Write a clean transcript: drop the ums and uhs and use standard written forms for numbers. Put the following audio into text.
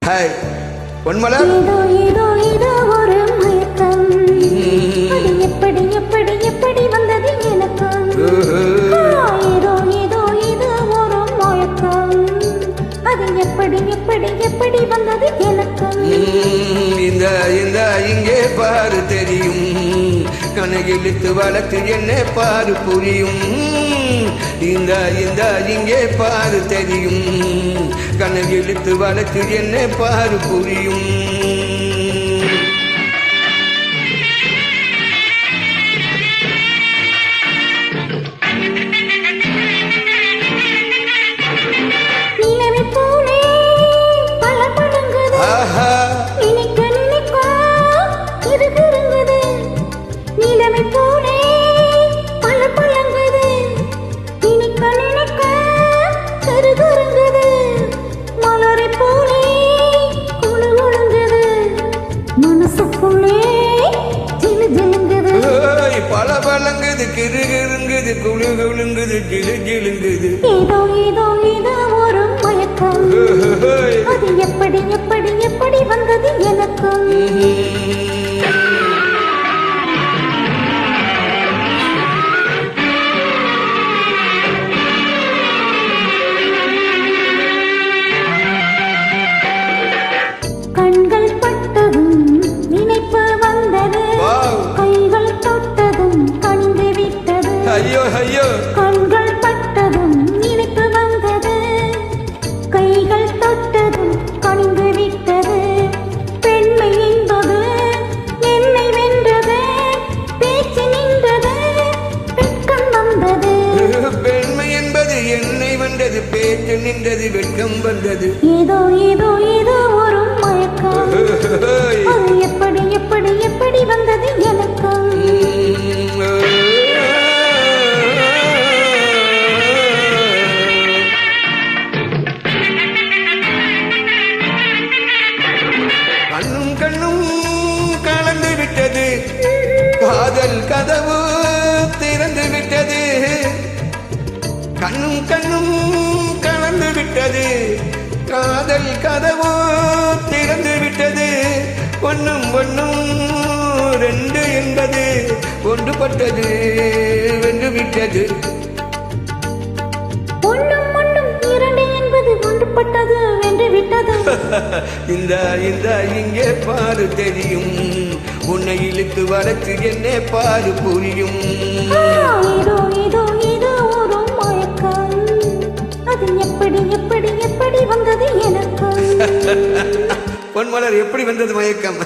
Hi Ponmalar. ஏதோ ஏதோ ஏதோ ஒரு மயக்கம், அது எப்படி எப்படி எப்படி வந்தது எனக்கு? ஏதோ ஏதோ ஏதோ ஒரு மயக்கம், அது எப்படி எப்படி எப்படி வந்தது எனக்கு? இந்த இந்த இங்கே பாரு தெரியும், கனகிழித்து வளர்த்து என்ன பாரு புரியும். இந்த இந்த இங்கே பாரு தெரியும், கனகிழித்து வளர்த்து என்ன பாரு புரியும். பல பழங்குது கிருங்குது குழு குழுங்குது ஜிலு ஜிலுங்குது. ஏதோ ஏதோ ஏதோ ஒரு மயக்கம், அது எப்படி எப்படி எப்படி வந்தது எனக்கு? கண்கள் பட்டதும் நினைப்பு வந்தது, கைகள் தொட்டதும் கணிந்து விட்டது. ஐயோ ஐயோ. கண்கள் பட்டதும் நினைப்பு வந்தது, கைகள் தொட்டதும் கணிந்து விட்டது. பெண்மை என்பது என்னை வென்றது, பேச்சு நின்றது, வெட்கம் வந்தது. பெண்மை என்பது என்னை வென்றது, பேச்சு நின்றது, வெட்கம் வந்தது. ஏதோ ஏதோ ஏதோ ஒரு மயக்கம், அது எப்படி எப்படி எப்படி வந்தது எனக்கு? கண்ணும் கண்ணும் கலந்து விட்டது, காதல் கதவு திறந்து விட்டது. கண்ணும் கண்ணும் கலந்து விட்டது, காதல் கதவு திறந்து விட்டது. ஒன்னும் ஒன்னும் ரெண்டு என்பது ஒன்றுபட்டது, வென்று விட்டது. ஒன்னும் ஒன்னும் இரண்டு என்பது ஒன்றுபட்டது, வென்று விட்டது. இந்த இந்த இங்கே பாரு தெரியும், உன்னை இழுத்து வளர்த்து என்ன பாரு புரியும். ஏதோ ஏதோ ஏதோ ஒரு மயக்கம், அது எப்படி எப்படி எப்படி வந்தது எனக்கு? பொன்மலர் எப்படி வந்தது மயக்கம்?